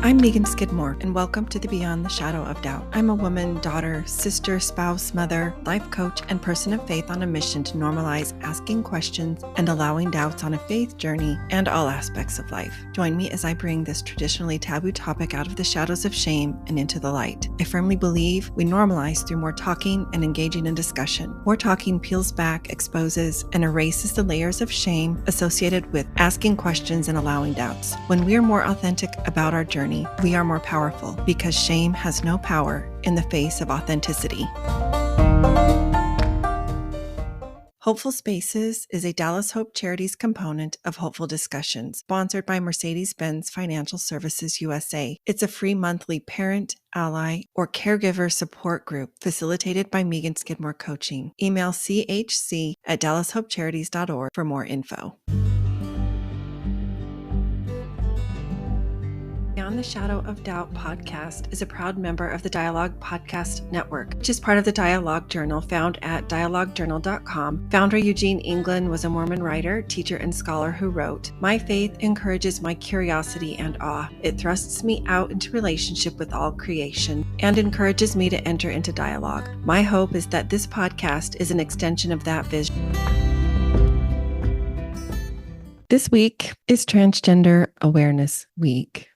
I'm Megan Skidmore, and welcome to the Beyond the Shadow of Doubt. I'm a woman, daughter, sister, spouse, mother, life coach, and person of faith on a mission to normalize asking questions and allowing doubts on a faith journey and all aspects of life. Join me as I bring this traditionally taboo topic out of the shadows of shame and into the light. I firmly believe we normalize through more talking and engaging in discussion. More talking peels back, exposes, and erases the layers of shame associated with asking questions and allowing doubts. When we are more authentic about our journey, we are more powerful because shame has no power in the face of authenticity. Hopeful Spaces is a Dallas Hope Charities component of Hopeful Discussions, sponsored by Mercedes-Benz Financial Services USA. It's a free monthly parent, ally, or caregiver support group facilitated by Megan Skidmore Coaching. Email chc@dallashopecharities.org for more info. Beyond the Shadow of Doubt podcast is a proud member of the Dialogue Podcast Network, which is part of the Dialogue Journal found at dialoguejournal.com. Founder Eugene England was a Mormon writer, teacher, and scholar who wrote, "My faith encourages my curiosity and awe. It thrusts me out into relationship with all creation and encourages me to enter into dialogue. My hope is that this podcast is an extension of that vision." This week is Transgender Awareness Week.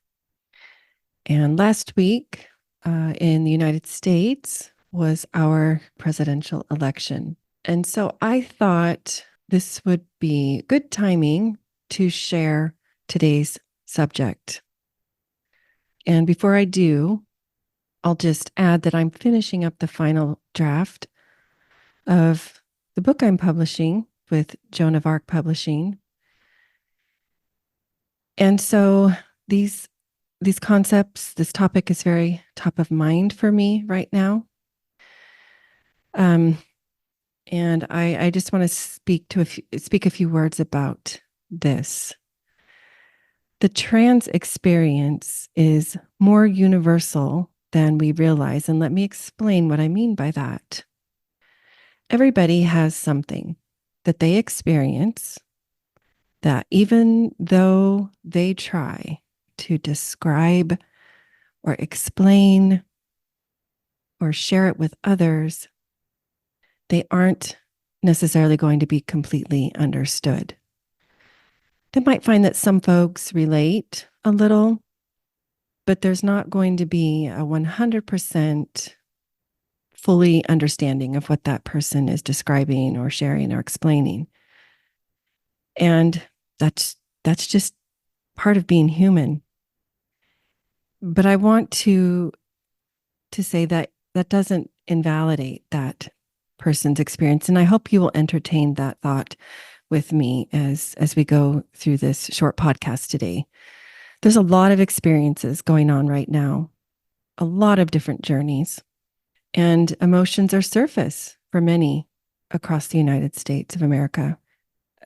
And last week in the United States was our presidential election. And so I thought this would be good timing to share today's subject. And before I do, I'll just add that I'm finishing up the final draft of the book I'm publishing with Joan of Arc Publishing. And so these concepts, this topic is very top of mind for me right now. And I just want to speak a few words about this. The trans experience is more universal than we realize, and let me explain what I mean by that. Everybody has something that they experience that even though they try to describe or explain or share it with others, they aren't necessarily going to be completely understood. They might find that some folks relate a little, but there's not going to be a 100% fully understanding of what that person is describing or sharing or explaining. And that's just part of being human. But I want to say that doesn't invalidate that person's experience. And I hope you will entertain that thought with me as we go through this short podcast today. There's a lot of experiences going on right now, a lot of different journeys, and emotions are surface for many across the United States of America.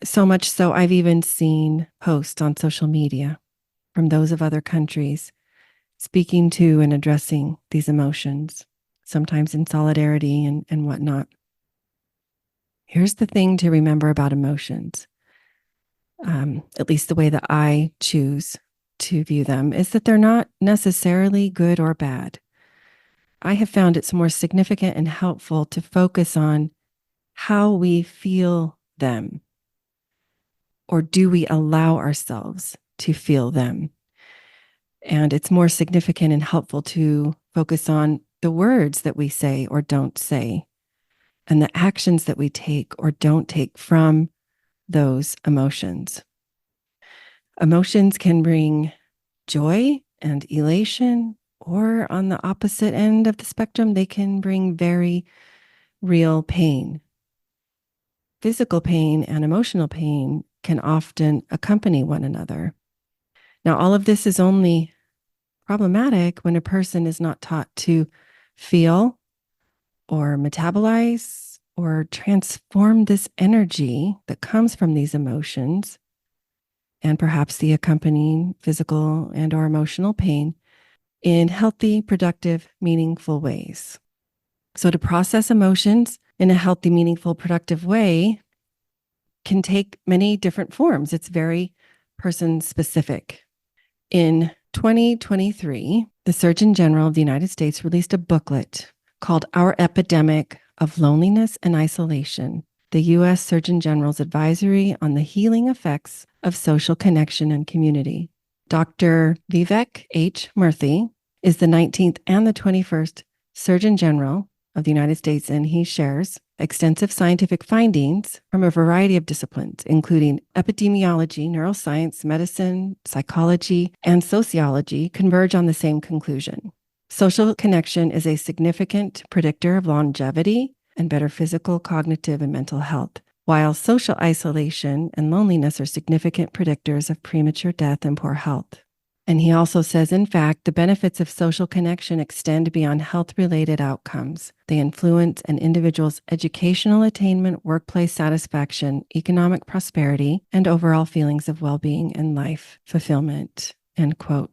So much so I've even seen posts on social media from those of other countries speaking to and addressing these emotions, sometimes in solidarity and whatnot. Here's the thing to remember about emotions, at least the way that I choose to view them, is that they're not necessarily good or bad. I have found it's more significant and helpful to focus on how we feel them, or do we allow ourselves to feel them? And it's more significant and helpful to focus on the words that we say or don't say, and the actions that we take or don't take from those emotions. Emotions can bring joy and elation, or on the opposite end of the spectrum, they can bring very real pain. Physical pain and emotional pain can often accompany one another. Now, all of this is only problematic when a person is not taught to feel or metabolize or transform this energy that comes from these emotions and perhaps the accompanying physical and or emotional pain in healthy, productive, meaningful ways. So to process emotions in a healthy, meaningful, productive way can take many different forms. It's very person specific. In 2023, the Surgeon General of the United States released a booklet called Our Epidemic of Loneliness and Isolation, the U.S. Surgeon General's Advisory on the Healing Effects of Social Connection and Community. Dr. Vivek H. Murthy is the 19th and the 21st Surgeon General of the United States, and he shares extensive scientific findings from a variety of disciplines, including epidemiology, neuroscience, medicine, psychology, and sociology, converge on the same conclusion. Social connection is a significant predictor of longevity and better physical, cognitive, and mental health, while social isolation and loneliness are significant predictors of premature death and poor health. And he also says, in fact, the benefits of social connection extend beyond health-related outcomes. They influence an individual's educational attainment, workplace satisfaction, economic prosperity, and overall feelings of well-being and life fulfillment, end quote.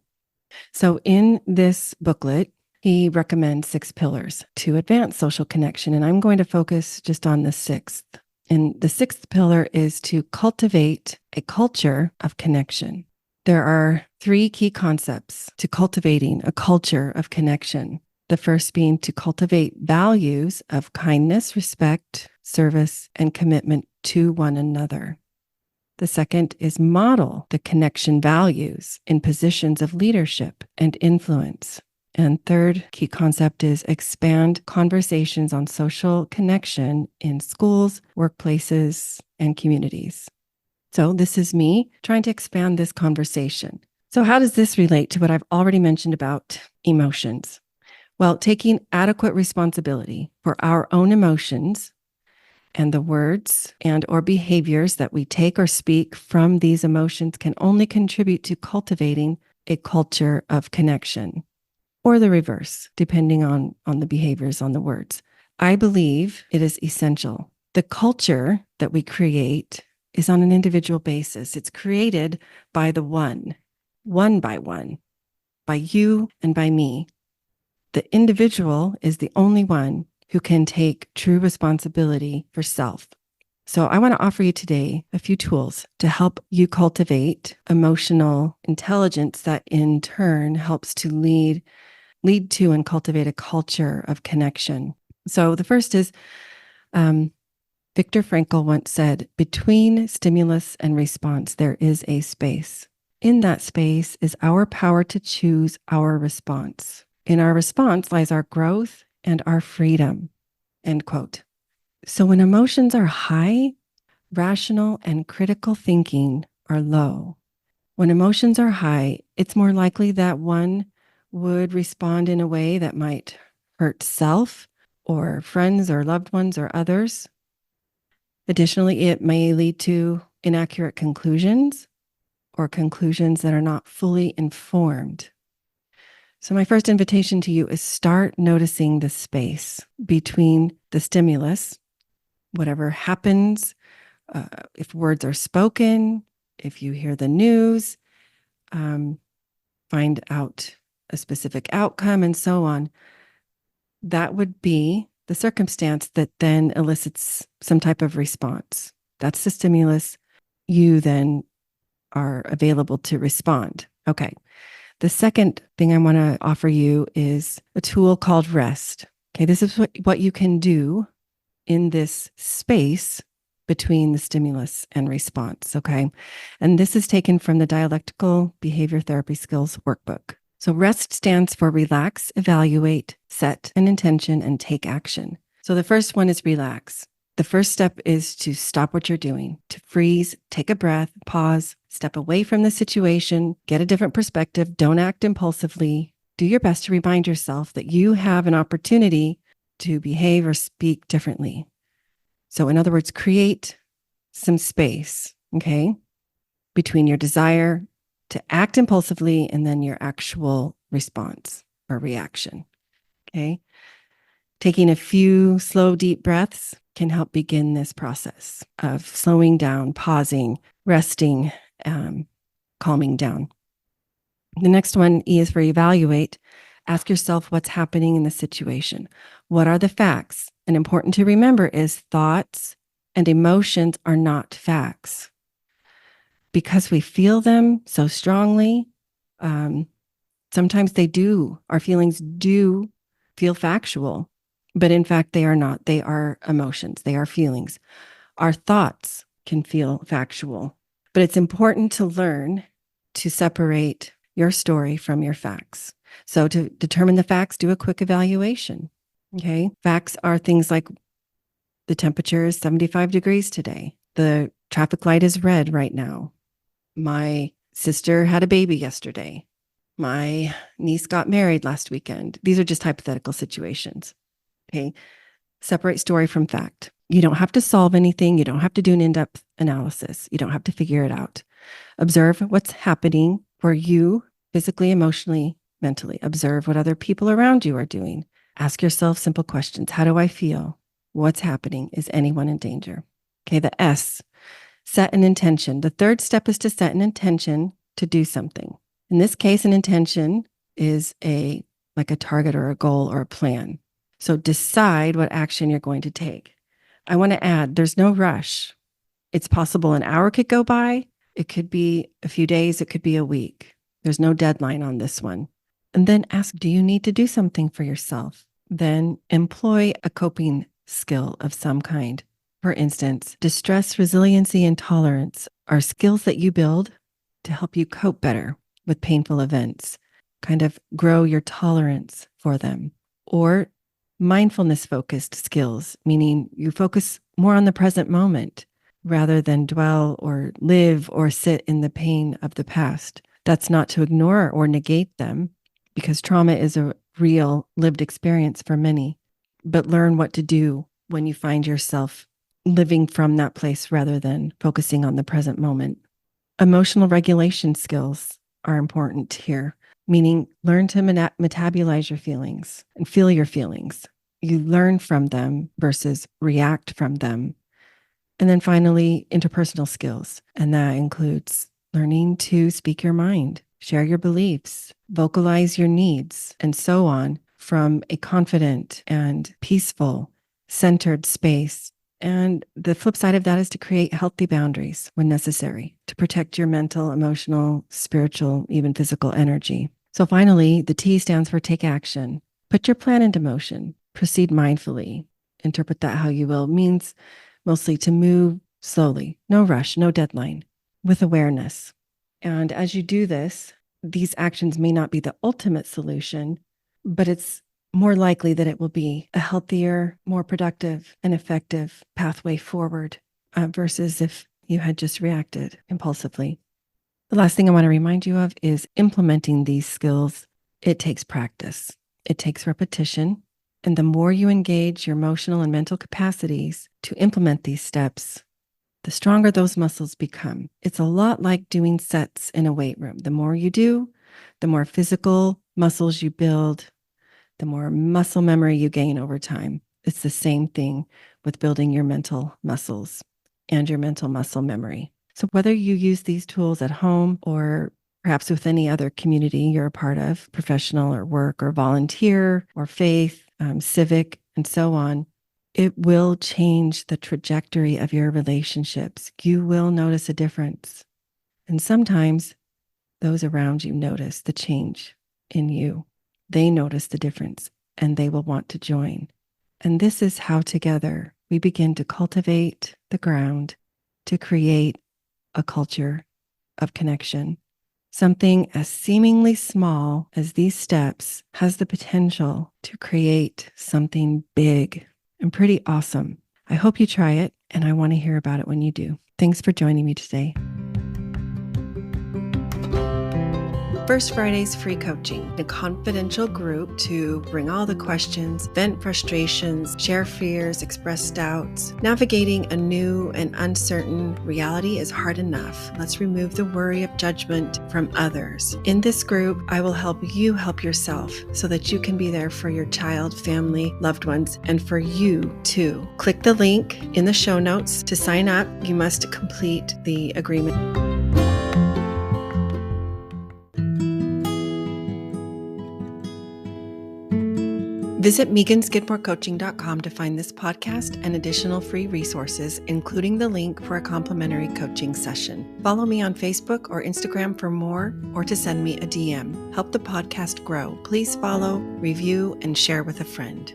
So in this booklet, he recommends 6 pillars to advance social connection, and I'm going to focus just on the 6th. And the 6th pillar is to cultivate a culture of connection. There are 3 key concepts to cultivating a culture of connection. The first being to cultivate values of kindness, respect, service, and commitment to one another. The second is model the connection values in positions of leadership and influence. And third key concept is expand conversations on social connection in schools, workplaces, and communities. So this is me trying to expand this conversation. So how does this relate to what I've already mentioned about emotions? Well, taking adequate responsibility for our own emotions and the words and or behaviors that we take or speak from these emotions can only contribute to cultivating a culture of connection, or the reverse, depending on the behaviors, on the words. I believe it is essential. The culture that we create is on an individual basis. It's created by the one by one, by you and by me. The individual is the only one who can take true responsibility for self. So I want to offer you today a few tools to help you cultivate emotional intelligence that in turn helps to lead to and cultivate a culture of connection. So the first is, Viktor Frankl once said, between stimulus and response, there is a space. In that space is our power to choose our response. In our response lies our growth and our freedom, end quote. So when emotions are high, rational and critical thinking are low. When emotions are high, it's more likely that one would respond in a way that might hurt self or friends or loved ones or others. Additionally, it may lead to inaccurate conclusions or conclusions that are not fully informed. So my first invitation to you is start noticing the space between the stimulus, whatever happens, if words are spoken, if you hear the news, find out a specific outcome and so on. That would be the circumstance that then elicits some type of response. That's the stimulus. You then are available to respond. Okay. The second thing I want to offer you is a tool called rest. Okay. This is what you can do in this space between the stimulus and response. Okay. And this is taken from the Dialectical Behavior Therapy Skills Workbook. So rest stands for relax, evaluate, set an intention, and take action. So the first one is relax. The first step is to stop what you're doing, to freeze, take a breath, pause, step away from the situation, get a different perspective, don't act impulsively. Do your best to remind yourself that you have an opportunity to behave or speak differently. So in other words, create some space, okay, between your desire to act impulsively and then your actual response or reaction, okay? Taking a few slow, deep breaths can help begin this process of slowing down, pausing, resting, calming down. The next one, E, is for evaluate. Ask yourself what's happening in the situation. What are the facts? And important to remember is thoughts and emotions are not facts. Because we feel them so strongly, Sometimes our feelings do feel factual, but in fact, they are not. They are emotions, they are feelings. Our thoughts can feel factual, but it's important to learn to separate your story from your facts. So to determine the facts, do a quick evaluation. Okay. Facts are things like the temperature is 75 degrees today. The traffic light is red right now. My sister had a baby yesterday. My niece got married last weekend. These are just hypothetical situations. Okay. Separate story from fact. You don't have to solve anything. You don't have to do an in-depth analysis. You don't have to figure it out. Observe what's happening for you physically, emotionally, mentally. Observe what other people around you are doing. Ask yourself simple questions. How do I feel? What's happening? Is anyone in danger? Okay, the S, set an intention. The third step is to set an intention to do something. In this case, an intention is like a target or a goal or a plan. So decide what action you're going to take. I want to add, there's no rush. It's possible an hour could go by. It could be a few days. It could be a week. There's no deadline on this one. And then ask, do you need to do something for yourself? Then employ a coping skill of some kind. For instance, distress, resiliency, and tolerance are skills that you build to help you cope better with painful events, kind of grow your tolerance for them. Or mindfulness-focused skills, meaning you focus more on the present moment rather than dwell or live or sit in the pain of the past. That's not to ignore or negate them, because trauma is a real lived experience for many. But learn what to do when you find yourself living from that place rather than focusing on the present moment. Emotional regulation skills are important here, meaning learn to metabolize your feelings and feel your feelings. You learn from them versus react from them. And then finally, interpersonal skills. And that includes learning to speak your mind, share your beliefs, vocalize your needs, and so on from a confident and peaceful, centered space. And the flip side of that is to create healthy boundaries when necessary to protect your mental, emotional, spiritual, even physical energy. So finally, the T stands for take action. Put your plan into motion. Proceed mindfully. Interpret that how you will. Means mostly to move slowly, no rush, no deadline, with awareness. And as you do this, these actions may not be the ultimate solution, but it's more likely that it will be a healthier, more productive, and effective pathway forward versus if you had just reacted impulsively. The last thing I want to remind you of is implementing these skills. It takes practice. It takes repetition. And the more you engage your emotional and mental capacities to implement these steps, the stronger those muscles become. It's a lot like doing sets in a weight room. The more you do, the more physical muscles you build, the more muscle memory you gain over time. It's the same thing with building your mental muscles and your mental muscle memory. So whether you use these tools at home or perhaps with any other community you're a part of, professional or work or volunteer or faith, civic, and so on, it will change the trajectory of your relationships. You will notice a difference. And sometimes those around you notice the change in you. They notice the difference and they will want to join. And this is how together we begin to cultivate the ground to create a culture of connection. Something as seemingly small as these steps has the potential to create something big and pretty awesome. I hope you try it, and I want to hear about it when you do. Thanks for joining me today. First Friday's free coaching, a confidential group to bring all the questions, vent frustrations, share fears, express doubts. Navigating a new and uncertain reality is hard enough. Let's remove the worry of judgment from others. In this group, I will help you help yourself so that you can be there for your child, family, loved ones, and for you too. Click the link in the show notes to sign up. You must complete the agreement. Visit meganskidmorecoaching.com to find this podcast and additional free resources, including the link for a complimentary coaching session. Follow me on Facebook or Instagram for more, or to send me a DM. Help the podcast grow. Please follow, review, and share with a friend.